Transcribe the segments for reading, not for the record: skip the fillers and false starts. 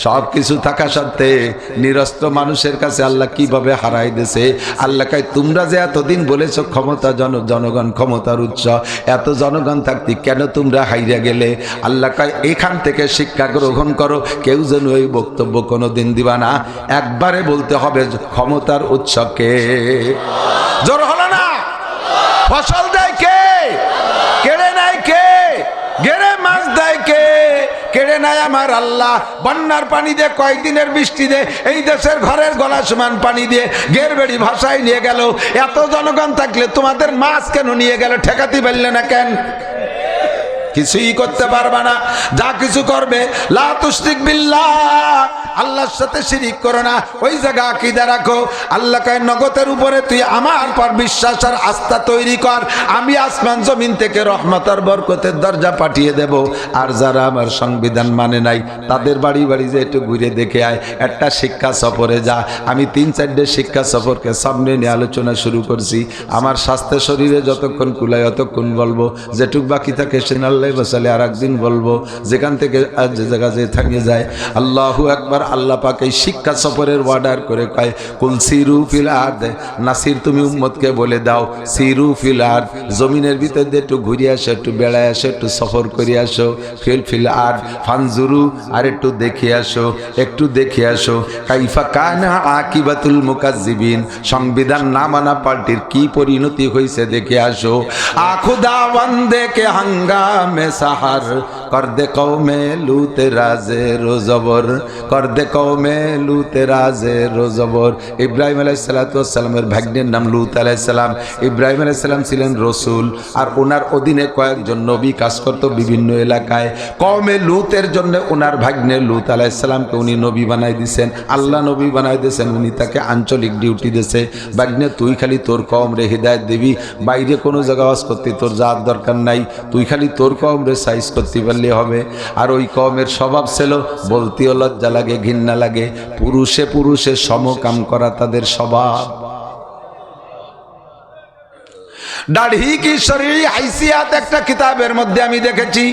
সব কিছু থাকা সত্ত্বে নিরস্ত্র মানুষের কাছে আল্লাহ কিভাবে হারাই দিয়েছে। আল্লাহ কয় তোমরা যে এতদিন বলেছো ক্ষমতা জনগণ ক্ষমতার উৎস, এত জনগণ থাকতে কেন তোমরা হাইরা গেলে? আল্লাহ কয় এখান থেকে শিক্ষা গ্রহণ করো, কেউ যেন ওই বক্তব্য কোনোদিন দিবা না, একবারে বলতে হবে ক্ষমতার উৎস কে। জোর হলো না? ফসল দেয় কে? কেড়ে নেয় কে? গেড়ে মাছ দেয় কে? কেড়ে নেয় আমার আল্লাহ। বন্যার পানি দিয়ে, কয়েকদিনের বৃষ্টি দিয়ে এই দেশের ঘরের গলা সমান পানি দিয়ে গেরবেড়ি ভাষায় নিয়ে গেল। এত জনগণ থাকলে তোমাদের মাছ কেন নিয়ে গেল? ঠেকাতে পারলে না কেন? কিছুই করতে পারবে না। যা কিছু করবে লা তুশরিক বিল্লাহ, আল্লাহর সাথে শিরিক করো না। ওই জায়গা আকীদা রাখো। আল্লাহ কয় নগতের উপরে তুই আমার পর বিশ্বাস আর আস্থা তৈরি কর, আমি আসমান জমিন থেকে রহমত আর বরকতের দরজা পাঠিয়ে দেব। আর যারা আমার সংবিধান মানে নাই তাদের বাড়ি বাড়ি যে একটু ঘুরে দেখে আয়, একটা শিক্ষা সফরে যা। আমি 3-4টে শিক্ষা সফরকে সামনে নিয়ে আলোচনা শুরু করছি। আমার স্বাস্থ্য শরীরে যতক্ষণ কুলায় অতক্ষণ বলবো, যেটুক বাকি থাকে সে আল্লাহ বসালে আর একদিন বলবো। যেখান থেকে যে জায়গা যে থাকিয়ে যায়। আল্লাহু আকবার। আল্লাহ পাক এই শিক্ষা সফরের অর্ডার করে কয় কুল সিরু ফিল আরদ, নাসির তুমি উম্মতকে বলে দাও সিরু ফিল আরদ, জমিনের ভিতর দিয়ে একটু ঘুরে আসো, একটু বেড়ায় আসো, একটু সফর করে আসো। ফিল আরদ ফানজুরু, আর একটু দেখে আসো, একটু দেখে আসো কাইফা কানা আকিবাতুল মুকাজ্জিবিন, সংবিধান না মানা পার্টির কি পরিণতি হয়েছে দেখে আসো। আখুদা বন্দে কে হাঙ্গামে সাহার কর দে কওমে লুতে রাজে রোজবর, কর দে কওমে লুতে রাজে রোজবর। ইব্রাহিম আলাইহিস সালাতু ওয়াস সালামের ভাগ্নের নাম লূত আলাইহিস সালাম। ইব্রাহিম আলাইহিস সালাম ছিলেন রসুল, আর ওনার অধীনে কয়েকজন নবী কাজ করত বিভিন্ন এলাকায়। কওমে লূতের জন্য ওনার ভাগ্নে লূত আলাইহিস সালামকে উনি নবী বানাই দিয়েছেন। আল্লাহ নবী বানাই দিয়েছেন, উনি তাকে আঞ্চলিক ডিউটি দিয়েছে। ভাগ্নে তুই খালি তোর কওম রে হিদায়াত দিবি, বাইরে কোনো জায়গা ওয়াজ করতে তোর যাওয়ার দরকার নাই, তুই খালি তোর কওম রে সাইজ করতে পারলে হবে। আর ওই কওমের স্বভাব ছিল বলতেও লজ্জা লাগে, ঘৃণা লাগে, পুরুষে পুরুষে সমকাম করা তাদের স্বভাব। দাড়ি কি শরঈ হাইসিয়াত একটা কিতাবের মধ্যে আমি দেখেছি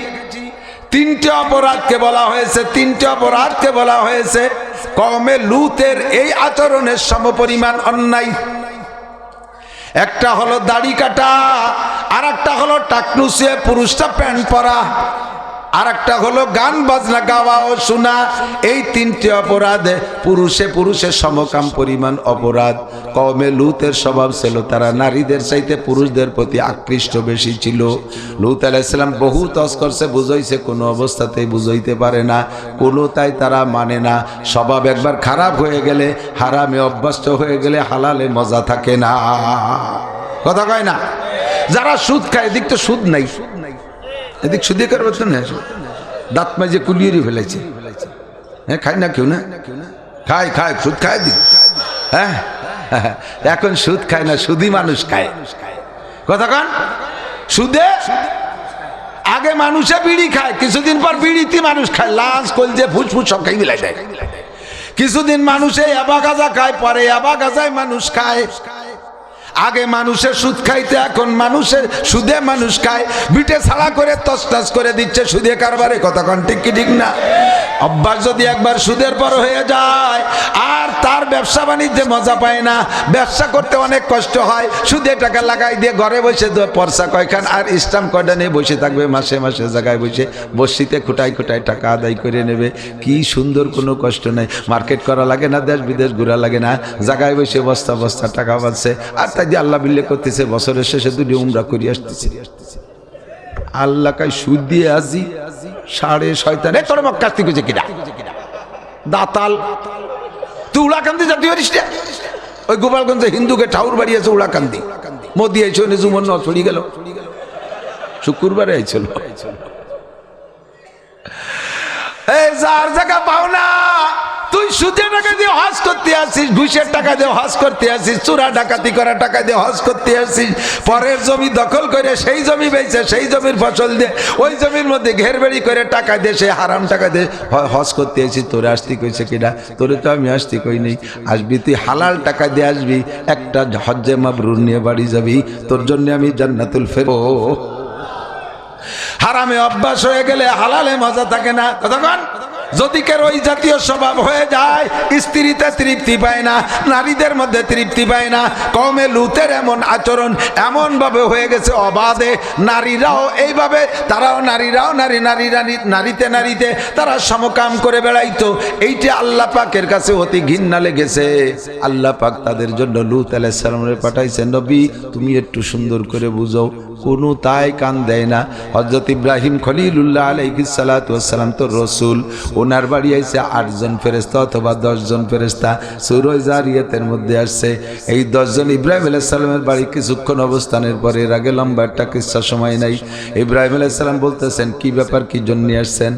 3টে অপরাধকে বলা হয়েছে, 3টে অপরাধকে বলা হয়েছে কওমে লূতের এই আচরণের সমপরিমাণ অন্যায়। একটা হলো দাড়ি কাটা, আর একটা হলো টাকনুসে পুরুষটা প্যান্ট পরা, আর একটা হলো গান বাজনা গাওয়া ও শোনা। এই 3টে অপরাধে পুরুষে পুরুষে সমকাম পরিমাণ অপরাধ। কওমে লূতের স্বভাব ছিল তারা নারীদের চাইতে পুরুষদের প্রতি আকৃষ্ট বেশি ছিল। লূত আলাইহিস সালাম বহু তস করছে, বুঝাইছে, কোনো অবস্থাতেই বুঝাইতে পারে না, কোনোটাই তারা মানে না। স্বভাব একবার খারাপ হয়ে গেলে, হারামে অভ্যস্ত হয়ে গেলে হালালে মজা থাকে না। কথা কয় না? যারা সুদ খায়, এদিক তো সুদ নাই, এদিক সুদে করবে তো না, দাঁত মাঝে কুলিয়ে ফেলেছে। হ্যাঁ, খায় না কেউ? না খায়, খায়, সুদ খায় দিক। হ্যাঁ, এখন সুদ খায় না, সুদী মানুষ খায়। কথা কন? সুদে আগে মানুষে বিড়ি খায়, কিছুদিন পর বিড়িতে মানুষ খায়, লাশ কলজে ফুসফুস সব খাই মিলাই দেয়। কিছুদিন মানুষে ইয়াবা গাঁজা খায়, পরে ইয়াবা গাঁজায় মানুষ খায়। আগে মানুষের সুদ খাইতে, এখন মানুষের সুদে মানুষ খায়। বিটে ছাড়া করে তসতাস করে দিচ্ছে সুদে কারবারে। কথা কন ঠিক কি ঠিক না? অভ্যাস যদি একবার সুদের পর হয়ে যায়, আর তার ব্যবসা বাণিজ্যে মজা পায় না, ব্যবসা করতে অনেক কষ্ট হয়, সুদে টাকা লাগাই দিয়ে ঘরে বসে পয়সা কয়খান আর স্ট্যাম্প কয়টা নিয়ে বসে থাকবে, মাসে মাসে জায়গায় বসে বসিতে খুঁটায় খুঁটায় টাকা আদায় করে নেবে। কি সুন্দর, কোনো কষ্ট নাই, মার্কেট করা লাগে না, দেশ বিদেশ ঘোরা লাগে না, জায়গায় বসে বস্তা বস্তা টাকা পাচ্ছে। আর তাই যে আল্লাহ বিল্লে করতেছে, বছরের শেষে 2টি উমরা করে আসতেছে। আল্লাহ কাই সুদ দিয়ে আজি 6.5 তোর মক্কাস্তি কইছে কিনা দাতাল। তুই উড়াকান্দি জাতীয় রিস্টে ওই গোপালগঞ্জে হিন্দুকে ঠাউর বাড়ি আছে উড়াকান্দি। মোদি আইছো নে জুমন ন ছড়ি গেল, শুক্রবারে আইছিল। এই যার জায়গা পাও না, তুই সুদে টাকা দিয়ে হজ করতে আসিস, ঘুষের টাকা দিয়ে হজ করতে আসিস, চোরা ডাকাতি করা টাকা দিয়ে হজ করতে আসিস, পরের জমি দখল করে সেই জমি বেচে সেই জমির ফসল দিয়ে ওই জমির মধ্যে ঘেরবেড়ি করে টাকা দিয়ে সে হারাম টাকা দিয়ে হজ করতে আসিস। তোরে আসতি কইছে কিনা? তোরে তো আমি আসতি কই নেই। আসবি তুই হালাল টাকা দিয়ে আসবি, একটা হজ্জে মাবরুর নিয়ে বাড়ি যাবি, তোর জন্য আমি জান্নাতুল ফেরদৌস। হারামে অভ্যাস হয়ে গেলে হালালে মজা থাকে না। কতক্ষণ যদি কেউ ওই জাতীয় স্বভাব হয়ে যায়, স্ত্রীতে তৃপ্তি পায় না, নারীদের মধ্যে তৃপ্তি পায় না। কওমে লুতের এমন আচরণ এমন ভাবে হয়ে গেছে অবাধে, নারীরাও এইভাবে, তারাও নারীরাও নারীতে নারীতে তারা সমকাম করে বেড়াইতো। এইটা আল্লাহ পাকের কাছে অতি ঘৃণা লেগেছে। আল্লাহ পাক তাদের জন্য লূত আলাইহিস সালামের পাঠাইছেন, নবী তুমি একটু সুন্দর করে বুঝাও। কোনো তাই কান দেয় না। হযরত ইব্রাহিম খলিলুল্লাহ আলাইহিস সালাতু ওয়াস সালাম তো রাসূল, ওনার বাড়ি আইছে 8 জন ফেরেশতা অথবা 10 জন ফেরেশতা। সূরা জারিয়াতের মধ্যে আসছে এই 10 জন ইব্রাহিম আলাইহিস সালামের বাড়ি কিছুক্ষণ অবস্থানের পরে, এর আগে লম্বা একটা কিচ্ছা সময় নাই। ইব্রাহিম আলাইহিস সালাম বলতেছেন কি ব্যাপার, কি জন্য আসছেন?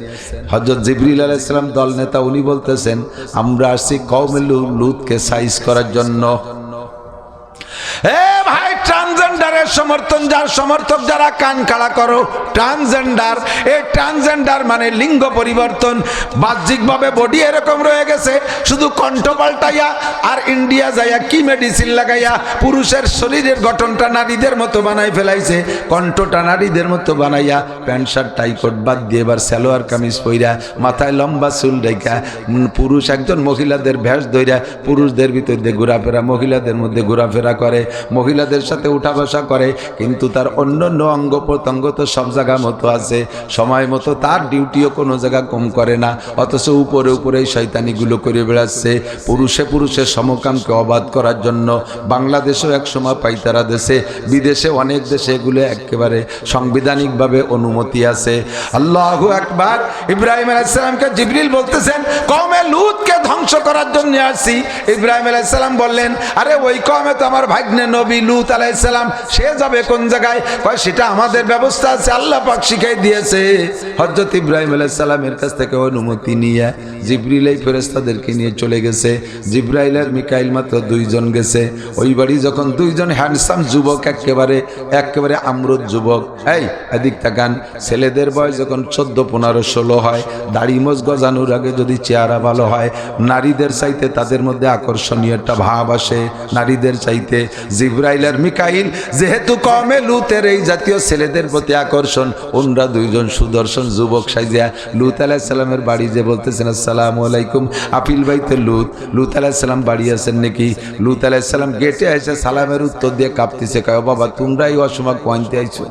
হযরত জিবরিল আলাইহিস সালাম দল নেতা, উনি বলতেছেন আমরা আসছি কওমে লূতকে সাইজ করার জন্য। ভাই, ট্রান্সজেন্ডারের সমর্থন যার সমর্থক যারা, কান খাড়া করো। ট্রান্সজেন্ডার, এই ট্রান্সজেন্ডার মানে লিঙ্গ পরিবর্তন। বাহ্যিকভাবে বডি এরকম রয়ে গেছে, শুধু কণ্ঠ পাল্টাইয়া আর ইন্ডিয়া যাইয়া কি মেডিসিন লাগাইয়া পুরুষের শরীরের গঠনটা নারীদের মতো বানাই ফেলাইছে, কণ্ঠটা নারীদের মতো বানাইয়া প্যান্ট শার্ট টাইকোট বাদ দিয়ে এবার সালোয়ার কামিজ পইরা, মাথায় লম্বা চুল রেখা, পুরুষ একজন মহিলাদের ভেষ ধইরা পুরুষদের ভিতর দিয়ে ঘোরাফেরা, মহিলাদের মধ্যে ঘোরাফেরা করে, মহিলাদের সাথে উঠা বসা করে, কিন্তু তার অন্যান্য অঙ্গ প্রত্যঙ্গ তো সব জায়গা মতো আছে, সময় মতো তার ডিউটিও কোনো জায়গা কম করে না। অথচ উপরে উপরে শয়তানিগুলো করে বেড়াচ্ছে পুরুষে পুরুষে সমকামকে অবাধ করার জন্য। বাংলাদেশেও এক সময় পাইতারা দেশে, বিদেশে অনেক দেশে এগুলো একেবারে সাংবিধানিকভাবে অনুমতি আছে। আল্লাহু আকবার। ইব্রাহিম আলাইহিস সালামকে জিবরিল বলতেছেন কওমে লূতকে ধ্বংস করার জন্য আসছি। ইব্রাহিম আলাইহিস সালাম বললেন আরে ওই কওমে তো আমার ভাগ্নে নবী লূত আলাইহিস সালাম, সে যাবে কোন জায়গায়? কয় সেটা আমাদের ব্যবস্থা আছে, আল্লাহ পাক শিখাই দিয়েছে। হযরত ইব্রাহিম আলাইহিস সালামের কাছ থেকে অনুমতি নিয়ে জিবরিল এই ফেরেশতাদেরকে নিয়ে চলে গেছে। জিবরাইল আর মিকাইল মাত্র 2 জন গেছে। ওই বাড়ি যখন 2 জন হ্যান্ডসাম যুবক, একেবারে আমরুদ যুবক, এই এদিক তাকান, ছেলেদের বয়স যখন 14, 15, 16 হয়, দাড়ি মোজ গজানোর আগে যদি চেহারা ভালো হয়, নারীদের চাইতে তাদের মধ্যে আকর্ষণীয় একটা ভাব আসে নারীদের চাইতে। জিবরাইল আর মিকাইল যেহেতু কওমে লূতের এই জাতীয় ছেলেদের প্রতি আকর্ষণ, ওনরা 2 জন সুদর্শন যুবক সাইজা লূত আলাইহিস সালামের বাড়ি যে বলতেছেন আসসালামু আলাইকুম আপিল বাইতে লূত আলাইহিস সালাম বাড়ি আছেন নাকি? লূত আলাইহিস সালাম গেটে এসে সালামের উত্তর দিয়ে কাঁপতেছে, কয় বাবা তোমরাই অসময় কোয়ান্তে আইছো?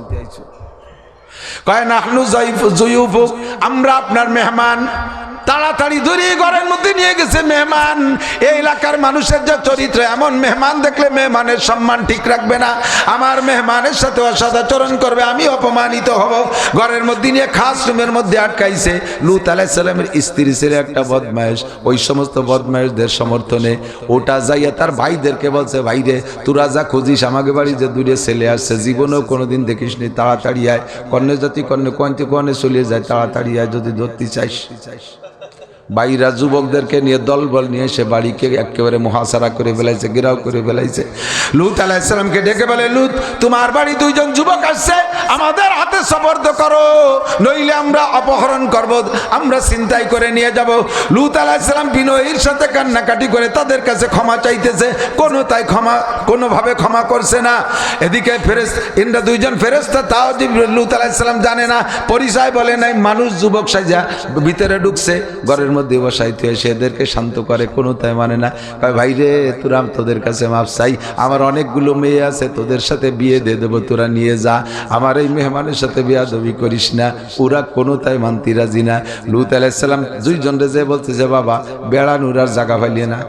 কয় নাহনু জয়ুফুক, আমরা আপনার মেহমান। তাড়াতাড়ি ধরে ঘরের মধ্যে নিয়ে গেছে মেহমান। এই এলাকার মানুষের যে চরিত্র, এমন মেহমান দেখলে মেহমানের সম্মান ঠিক রাখবে না, আমার মেহমানের সাথে অসদাচরণ করবে, আমি অপমানিত হব। ঘরের মধ্যে নিয়ে খাস রুমের মধ্যে আটকাইছে। লূত আলাইহিস সালামের স্ত্রী ছিল একটা বদমায়েশ, ওই সমস্ত বদমায়েশদের সমর্থনে ওটা যাইয়া তার ভাইদেরকে বলছে, ভাইরে তোরা যা খুঁজিস, আমাকে বাড়ি যে 2 ছেলে আসছে, জীবনেও কোনোদিন দেখিস নি, তাড়াতাড়ি আয়। কন্যা জাতি কন্যা চলে যায়, তাড়াতাড়ি আয় যদি ধরতে চাইস। বাইরা যুবকদেরকে নিয়ে দলবল নিয়ে এসে বাড়িকে একেবারে মুহাসারা করে ফেলাইছে, ঘেরাও করে ফেলাইছে। লূত আলাইহিস সালামকে ডেকে বলে, লূত তোমার বাড়ি 2 জন যুবক আসছে, আমাদের হাতে সুপর্দ করো, নইলে আমরা অপহরণ করব, আমরা ছিনতাই করে নিয়ে যাব। লূত আলাইহিস সালাম বিনয়ের সাথে কান্নাকাটি করে তাদের কাছে ক্ষমা চাইতেছে, কোনোভাবে ক্ষমা করছে না। এদিকে ইন্দ্র 2 জন ফেরেশতা, তাও লূত আলাইহিস সালাম জানে না, পরিচয় বলে নাই, মানুষ যুবক সাইজা ভিতরে ঢুকছে, ঘরের মধ্যে বসাইতে এসে এদেরকে শান্ত করে, কোনো তাই মানে না। কয় ভাই রে তোরা তোদের কাছে মাপ চাই, আমার অনেকগুলো মেয়ে আছে, তোদের সাথে বিয়ে দিয়ে দেবো, তোরা নিয়ে যা, আমার এই মেহমানের সাথে বেয়াদবি করিস না। ওরা কোনো তাই মানতি রাজি না। লূত আলাইহিস সালাম 2 জন যে বলতেছে বাবা বেড়ানোর আর জায়গা পাইলে না,